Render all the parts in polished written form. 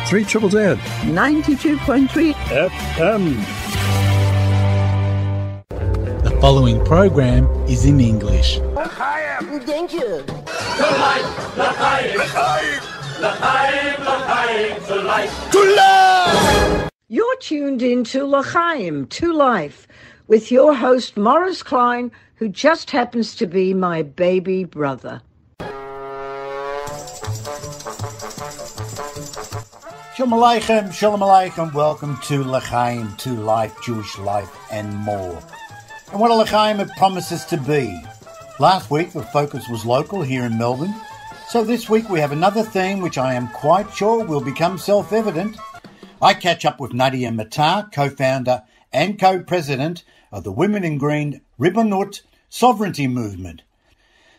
3 Triple Z. 92.3 FM. The following program is in English. Thank you. You're tuned in to L'chaim, to life, with your host Morris Klein, who just happens to be my baby brother. Shalom Aleichem, welcome to L'chaim, to life, Jewish life, and more. And what a L'chaim it promises to be. Last week the focus was local here in Melbourne, so this week we have another theme which I am quite sure will become self-evident. I catch up with Nadia Matar, co-founder and co-president of the Women in Green Ribbonut Sovereignty Movement.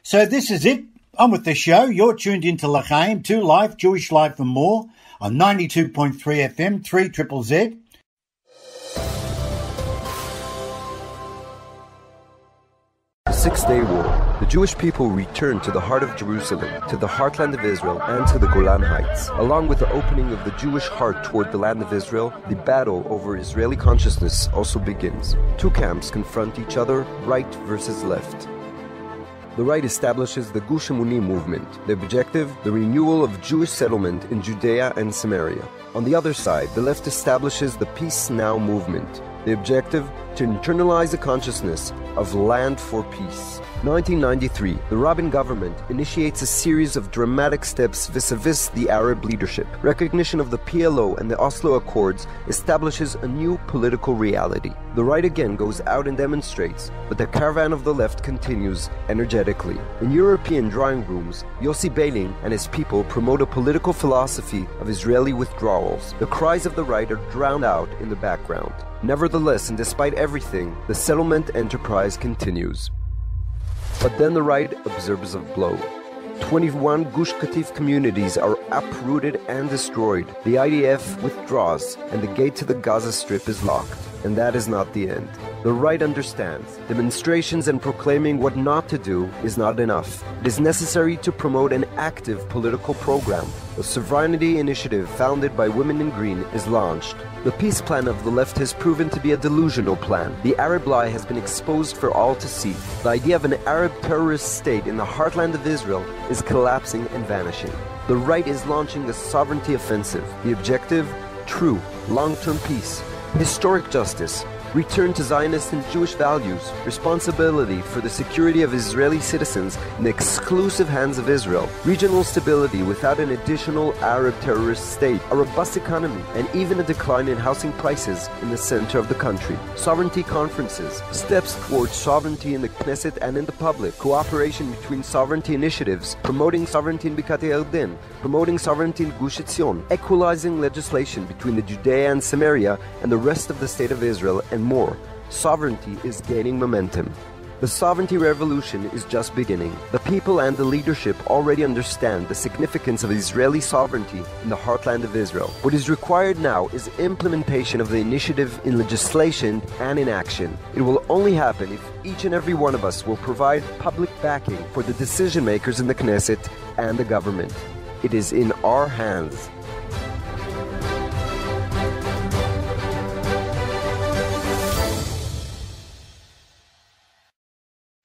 So this is it. I'm with the show. You're tuned into L'chaim, to life, Jewish life, and more on 92.3 FM, 3 Triple Z. The Six-Day War. The Jewish people returned to the heart of Jerusalem, to the heartland of Israel, and to the Golan Heights. Along with the opening of the Jewish heart toward the land of Israel, the battle over Israeli consciousness also begins. Two camps confront each other, right versus left. The right establishes the Gush Emunim movement, the objective, the renewal of Jewish settlement in Judea and Samaria. On the other side, the left establishes the Peace Now movement, the objective, to internalize the consciousness of land for peace. 1993, the Rabin government initiates a series of dramatic steps vis-a-vis the Arab leadership. Recognition of the PLO and the Oslo Accords establishes a new political reality. The right again goes out and demonstrates, but the caravan of the left continues energetically. In European drawing rooms, Yossi Beilin and his people promote a political philosophy of Israeli withdrawals. The cries of the right are drowned out in the background. Nevertheless, and despite everything, the settlement enterprise continues. But then the right observes a blow. 21 Gush Katif communities are uprooted and destroyed. The IDF withdraws, and the gate to the Gaza Strip is locked. And that is not the end. The right understands. Demonstrations and proclaiming what not to do is not enough. It is necessary to promote an active political program. A sovereignty initiative founded by Women in Green is launched. The peace plan of the left has proven to be a delusional plan. The Arab lie has been exposed for all to see. The idea of an Arab terrorist state in the heartland of Israel is collapsing and vanishing. The right is launching a sovereignty offensive. The objective? True, long-term peace. Historic justice, return to Zionist and Jewish values, responsibility for the security of Israeli citizens in the exclusive hands of Israel, regional stability without an additional Arab terrorist state, a robust economy, and even a decline in housing prices in the center of the country. Sovereignty conferences, steps towards sovereignty in the Knesset and in the public, cooperation between sovereignty initiatives, promoting sovereignty in Bikat Yarden, promoting sovereignty in Gush Etzion, equalizing legislation between the Judea and Samaria and the rest of the state of Israel, and more. Sovereignty is gaining momentum. The sovereignty revolution is just beginning. The people and the leadership already understand the significance of Israeli sovereignty in the heartland of Israel. What is required now is implementation of the initiative in legislation and in action. It will only happen if each and every one of us will provide public backing for the decision makers in the Knesset and the government. It is in our hands.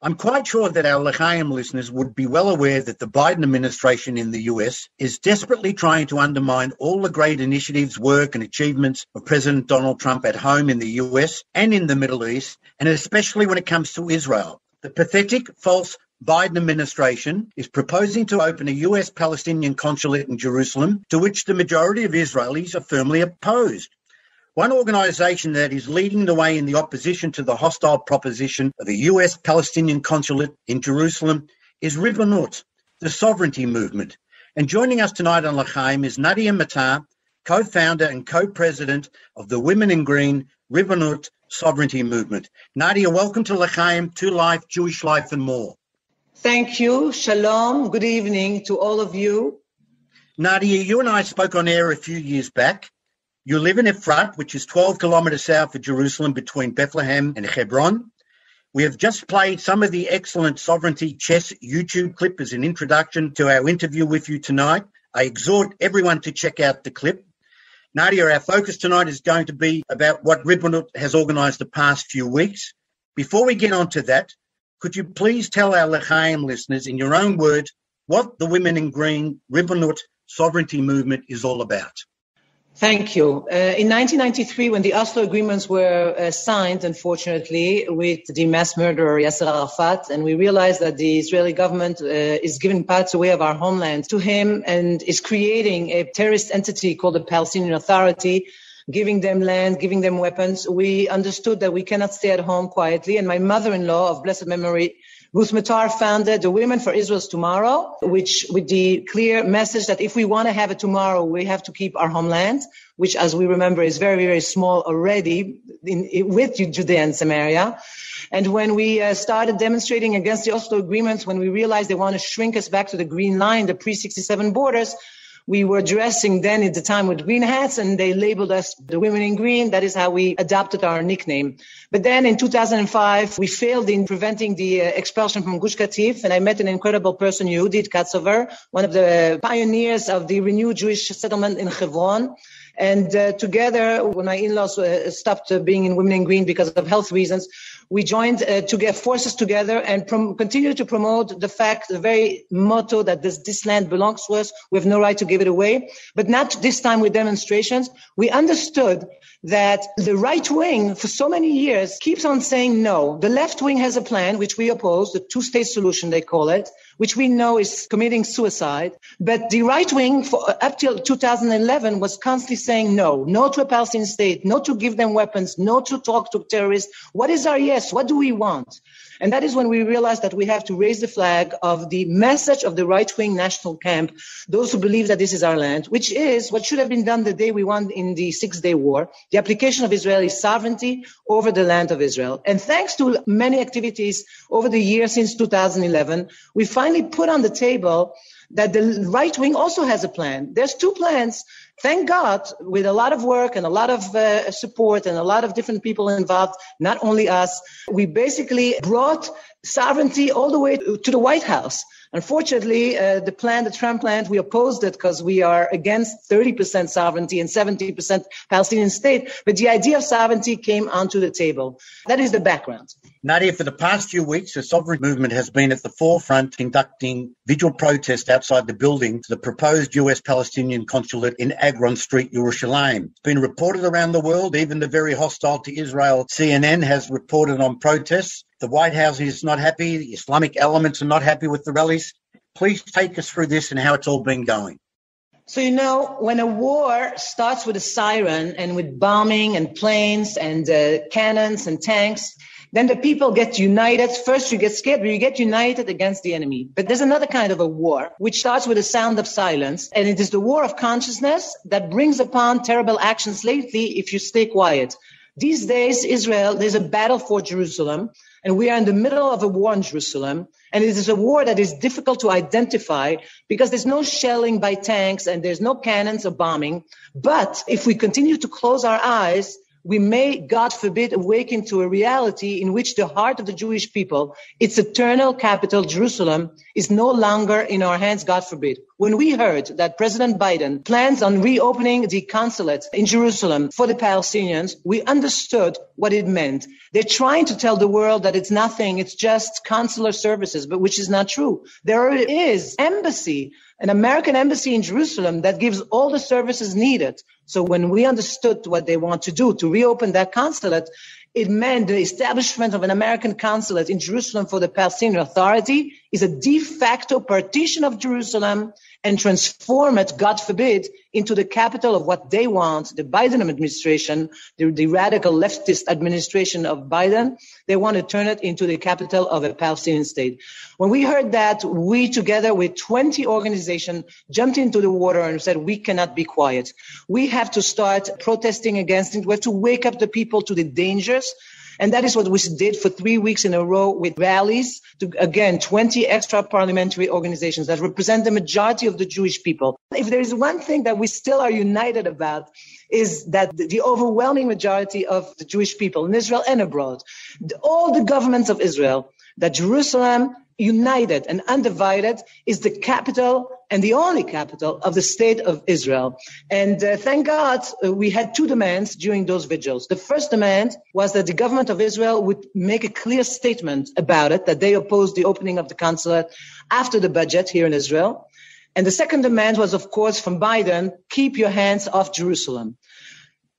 I'm quite sure that our L'chaim listeners would be well aware that the Biden administration in the US is desperately trying to undermine all the great initiatives, work and achievements of President Donald Trump at home in the US and in the Middle East, and especially when it comes to Israel. The pathetic, false Biden administration is proposing to open a US Palestinian consulate in Jerusalem, to which the majority of Israelis are firmly opposed. One organisation that is leading the way in the opposition to the hostile proposition of a US Palestinian consulate in Jerusalem is Ribbonut, the sovereignty movement. And joining us tonight on L'chaim is Nadia Matar, co-founder and co-president of the Women in Green Ribbonut Sovereignty Movement. Nadia, welcome to L'chaim, to life, Jewish life and more. Thank you. Shalom. Good evening to all of you. Nadia, you and I spoke on air a few years back. You live in Efrat, which is 12 kilometres south of Jerusalem between Bethlehem and Hebron. We have just played some of the excellent Sovereignty Chess YouTube clip as an introduction to our interview with you tonight. I exhort everyone to check out the clip. Nadia, our focus tonight is going to be about what Ribbonuit has organised the past few weeks. Before we get on to that, could you please tell our L'chaim listeners, in your own words, what the Women in Green Ribbonuit sovereignty movement is all about? Thank you. In 1993, when the Oslo agreements were signed, unfortunately, with the mass murderer Yasser Arafat, and we realized that the Israeli government is giving parts away of our homeland to him and is creating a terrorist entity called the Palestinian Authority, giving them land, giving them weapons, we understood that we cannot stay at home quietly. And my mother-in-law of blessed memory, Ruth Matar, founded the Women for Israel's Tomorrow, which with the clear message that if we want to have a tomorrow, we have to keep our homeland, which, as we remember, is very, very small already with Judea and Samaria. And when we started demonstrating against the Oslo agreements, when we realized they want to shrink us back to the green line, the pre-67 borders, we were dressing then at the time with green hats, and they labeled us the Women in Green. That is how we adopted our nickname. But then in 2005, we failed in preventing the expulsion from Gush Katif, and I met an incredible person, Yehudit Katzover, one of the pioneers of the renewed Jewish settlement in Hebron. And together, when my in-laws stopped being in Women in Green because of health reasons, we joined to get forces together and continue to promote the fact, the very motto that this land belongs to us. We have no right to give it away, but not this time with demonstrations. We understood that the right wing for so many years keeps on saying no. The left wing has a plan, which we oppose, the two-state solution, they call it, which we know is committing suicide. But the right wing, up till 2011, was constantly saying no to a Palestinian state, no to give them weapons, no to talk to terrorists. What is our yes? What do we want? And that is when we realized that we have to raise the flag of the message of the right-wing national camp, those who believe that this is our land, which is what should have been done the day we won in the Six-Day War, the application of Israeli sovereignty over the land of Israel. And thanks to many activities over the years since 2011, we finally put on the table that the right wing also has a plan. There's two plans. Thank God, with a lot of work and a lot of support and a lot of different people involved, not only us, we basically brought sovereignty all the way to the White House. Unfortunately, the Trump plan, we opposed it because we are against 30% sovereignty and 70% Palestinian state. But the idea of sovereignty came onto the table. That is the background. Nadia, for the past few weeks, the sovereign movement has been at the forefront conducting vigil protests outside the building to the proposed US-Palestinian consulate in Agron Street, Yerushalayim. It's been reported around the world. Even the very hostile to Israel CNN has reported on protests. The White House is not happy. The Islamic elements are not happy with the rallies. Please take us through this and how it's all been going. So, when a war starts with a siren and with bombing and planes and cannons and tanks, then the people get united. First, you get scared, but you get united against the enemy. But there's another kind of a war, which starts with a sound of silence. And it is the war of consciousness that brings upon terrible actions lately if you stay quiet. These days, Israel, there's a battle for Jerusalem. And we are in the middle of a war in Jerusalem. And it is a war that is difficult to identify because there's no shelling by tanks and there's no cannons or bombing. But if we continue to close our eyes, we may, God forbid, awaken to a reality in which the heart of the Jewish people, its eternal capital, Jerusalem, is no longer in our hands, God forbid. When we heard that President Biden plans on reopening the consulate in Jerusalem for the Palestinians, we understood what it meant. They're trying to tell the world that it's nothing, it's just consular services, but which is not true. There is an American embassy in Jerusalem that gives all the services needed. So when we understood what they want to do to reopen that consulate, it meant the establishment of an American consulate in Jerusalem for the Palestinian Authority is a de facto partition of Jerusalem and transform it, God forbid, into the capital of what they want, the Biden administration, the radical leftist administration of Biden. They want to turn it into the capital of a Palestinian state. When we heard that, we, together with 20 organizations, jumped into the water and said, we cannot be quiet. We have to start protesting against it. We have to wake up the people to the dangers. And that is what we did for 3 weeks in a row with rallies to, again, 20 extra parliamentary organizations that represent the majority of the Jewish people. If there is one thing that we still are united about, is that the overwhelming majority of the Jewish people in Israel and abroad, all the governments of Israel, that Jerusalem, united and undivided, is the capital and the only capital of the state of Israel. And thank God we had two demands during those vigils. The first demand was that the government of Israel would make a clear statement about it, that they opposed the opening of the consulate after the budget here in Israel. And the second demand was, of course, from Biden, keep your hands off Jerusalem.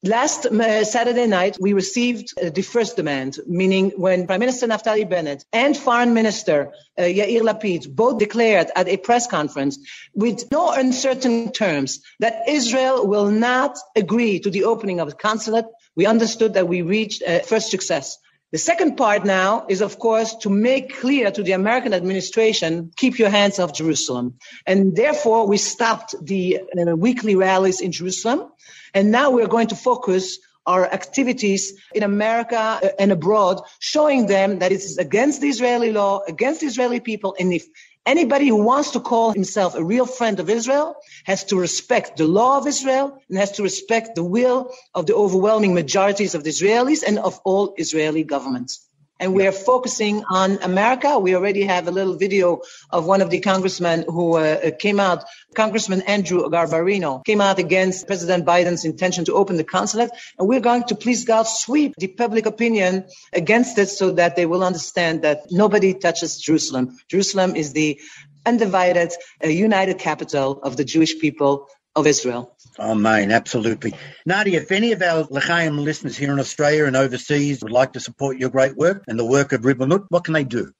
Last Saturday night, we received the first demand, meaning when Prime Minister Naftali Bennett and Foreign Minister Yair Lapid both declared at a press conference with no uncertain terms that Israel will not agree to the opening of the consulate, we understood that we reached first success. The second part now is, of course, to make clear to the American administration, keep your hands off Jerusalem. And therefore, we stopped the weekly rallies in Jerusalem. And now we're going to focus our activities in America and abroad, showing them that it is against the Israeli law, against the Israeli people. And if anybody who wants to call himself a real friend of Israel has to respect the law of Israel and has to respect the will of the overwhelming majorities of the Israelis and of all Israeli governments. And we are focusing on America. We already have a little video of one of the congressmen who came out, Congressman Andrew Garbarino, came out against President Biden's intention to open the consulate. And we're going to, please God, sweep the public opinion against it so that they will understand that nobody touches Jerusalem. Jerusalem is the undivided, united capital of the Jewish people of Israel. Amen, absolutely. Nadia, if any of our L'chaim listeners here in Australia and overseas would like to support your great work and the work of Ribonut, what can they do?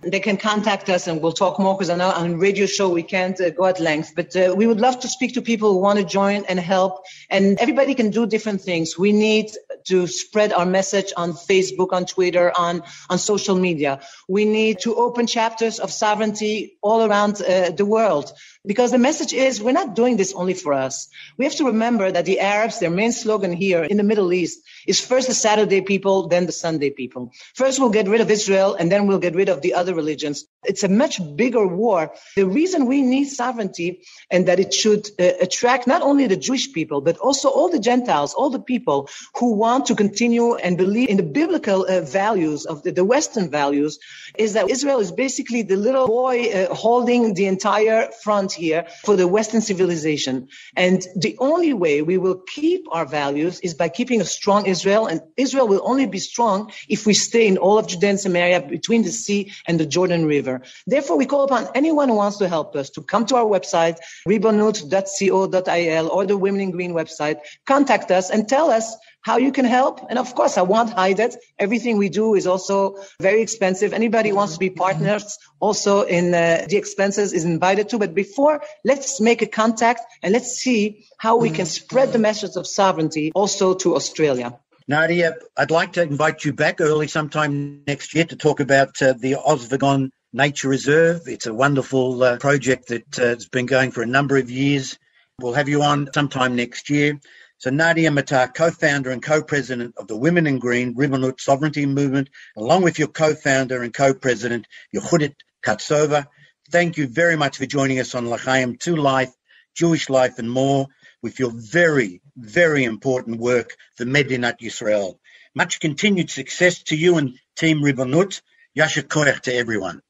They can contact us and we'll talk more, because I know on radio show we can't go at length, but we would love to speak to people who want to join and help. And everybody can do different things. We need to spread our message on Facebook, on Twitter, on social media. We need to open chapters of sovereignty all around the world. Because the message is, we're not doing this only for us. We have to remember that the Arabs, their main slogan here in the Middle East is first the Saturday people, then the Sunday people. First we'll get rid of Israel, and then we'll get rid of the other religions. It's a much bigger war. The reason we need sovereignty, and that it should attract not only the Jewish people, but also all the Gentiles, all the people who want to continue and believe in the biblical values of the Western values, is that Israel is basically the little boy holding the entire front here for the Western civilization. And the only way we will keep our values is by keeping a strong Israel. And Israel will only be strong if we stay in all of Judea and Samaria between the sea and the Jordan River. Therefore, we call upon anyone who wants to help us to come to our website, ribonut.co.il, or the Women in Green website, contact us and tell us how you can help. And of course, I won't hide it. Everything we do is also very expensive. Anybody who wants to be partners also in the expenses is invited to. But before, let's make a contact and let's see how we can spread the message of sovereignty also to Australia. Nadia, I'd like to invite you back early sometime next year to talk about the Oswegon Nature Reserve. It's a wonderful project that has been going for a number of years. We'll have you on sometime next year. So Nadia Matar, co-founder and co-president of the Women in Green Ribonut Sovereignty Movement, along with your co-founder and co-president, Yehudit Katsova. Thank you very much for joining us on L'chaim, to Life, Jewish Life and More, with your very, very important work for Medinat Yisrael. Much continued success to you and Team Ribonut. Yasher koach to everyone.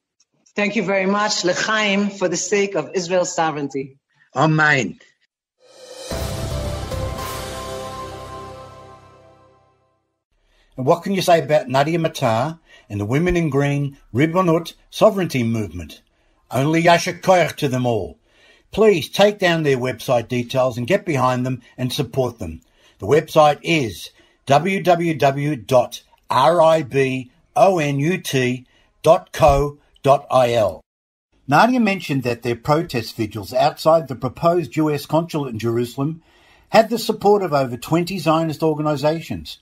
Thank you very much, L'chaim, for the sake of Israel's sovereignty. Amen. And what can you say about Nadia Matar and the Women in Green Ribonut Sovereignty Movement? Only Yasher koach to them all. Please take down their website details and get behind them and support them. The website is www.ribonut.co.il. Nadia mentioned that their protest vigils outside the proposed US consulate in Jerusalem had the support of over 20 Zionist organizations.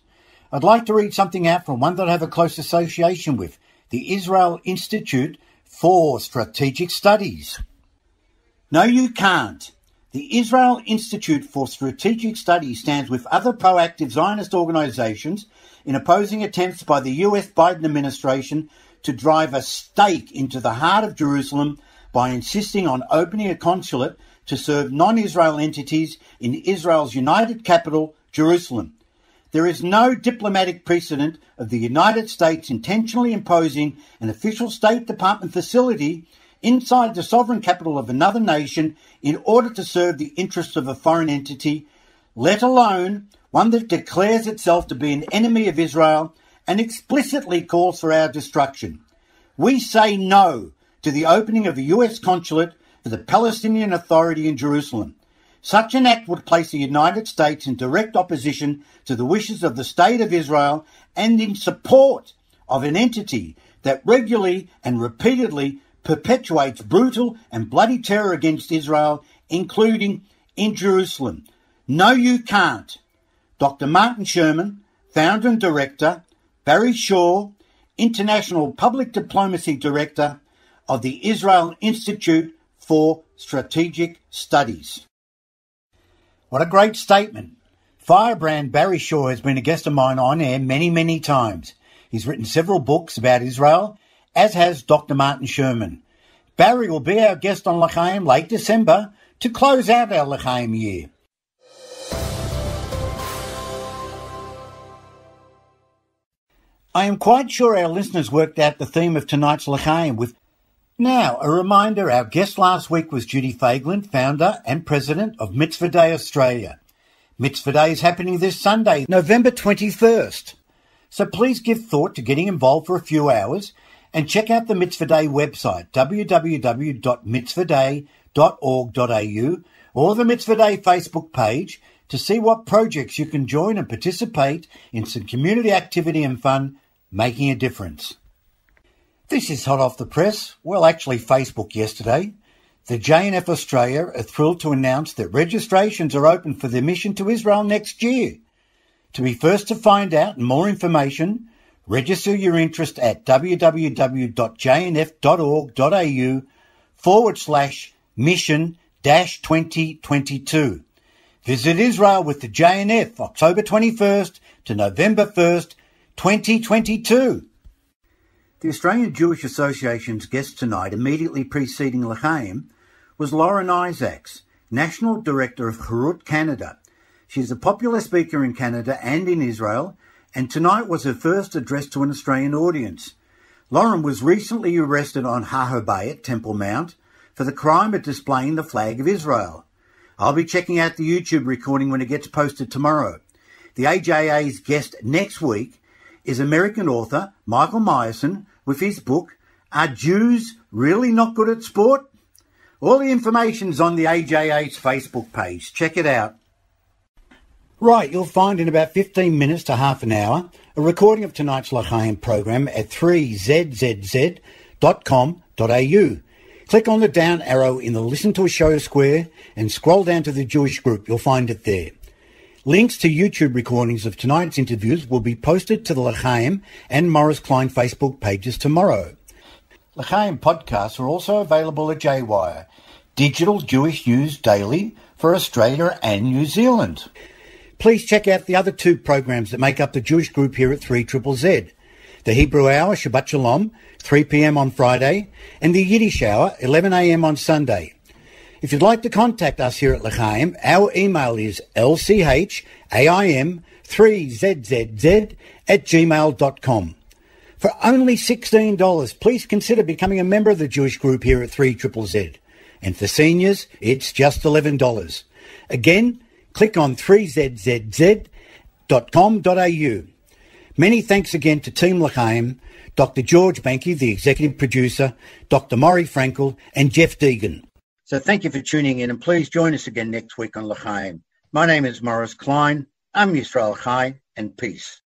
I'd like to read something out from one that I have a close association with, the Israel Institute for Strategic Studies. No, you can't. The Israel Institute for Strategic Studies stands with other proactive Zionist organizations in opposing attempts by the US Biden administration to drive a stake into the heart of Jerusalem by insisting on opening a consulate to serve non-Israel entities in Israel's united capital, Jerusalem. There is no diplomatic precedent of the United States intentionally imposing an official State Department facility inside the sovereign capital of another nation in order to serve the interests of a foreign entity, let alone one that declares itself to be an enemy of Israel and explicitly calls for our destruction. We say no to the opening of the US consulate for the Palestinian Authority in Jerusalem. Such an act would place the United States in direct opposition to the wishes of the State of Israel and in support of an entity that regularly and repeatedly perpetuates brutal and bloody terror against Israel, including in Jerusalem. No, you can't. Dr. Martin Sherman, founder and director, Barry Shaw, International Public Diplomacy Director of the Israel Institute for Strategic Studies. What a great statement. Firebrand Barry Shaw has been a guest of mine on air many, many times. He's written several books about Israel, as has Dr. Martin Sherman. Barry will be our guest on L'Chaim late December to close out our L'Chaim year. I am quite sure our listeners worked out the theme of tonight's L'Chaim with... Now, a reminder, our guest last week was Judy Fagland, founder and president of Mitzvah Day Australia. Mitzvah Day is happening this Sunday, November 21st. So please give thought to getting involved for a few hours and check out the Mitzvah Day website, www.mitzvahday.org.au, or the Mitzvah Day Facebook page to see what projects you can join and participate in some community activity and fun, making a difference. This is hot off the press. Well, actually Facebook yesterday. The JNF Australia are thrilled to announce that registrations are open for their mission to Israel next year. To be first to find out and more information, register your interest at www.jnf.org.au/mission-2022. Visit Israel with the JNF October 21st to November 1st, 2022. The Australian Jewish Association's guest tonight, immediately preceding L'Chaim, was Lauren Isaacs, National Director of Harut Canada. She's a popular speaker in Canada and in Israel, and tonight was her first address to an Australian audience. Lauren was recently arrested on Har HaBayit, Temple Mount, for the crime of displaying the flag of Israel. I'll be checking out the YouTube recording when it gets posted tomorrow. The AJA's guest next week is American author Michael Meyerson with his book, Are Jews Really Not Good at Sport? All the information's on the AJA's Facebook page. Check it out. Right, you'll find in about 15 minutes to half an hour a recording of tonight's L'Chaim program at 3zzz.com.au. Click on the down arrow in the Listen to a Show square and scroll down to the Jewish group. You'll find it there. Links to YouTube recordings of tonight's interviews will be posted to the L'Chaim and Morris Klein Facebook pages tomorrow. L'Chaim podcasts are also available at J-Wire, digital Jewish news daily for Australia and New Zealand. Please check out the other two programs that make up the Jewish group here at 3ZZZ. The Hebrew Hour, Shabbat Shalom, 3 p.m. on Friday, and the Yiddish Hour, 11 a.m. on Sunday. If you'd like to contact us here at L'Chaim, our email is lchaim3zzz@gmail.com. For only $16, please consider becoming a member of the Jewish group here at 3ZZZ. And for seniors, it's just $11. Again, click on 3zzz.com.au. Many thanks again to Team L'Chaim, Dr. George Banky, the executive producer, Dr. Maury Frankel, and Jeff Deegan. So thank you for tuning in, and please join us again next week on L'Chaim. My name is Morris Klein. I'm Yisrael Chai, and peace.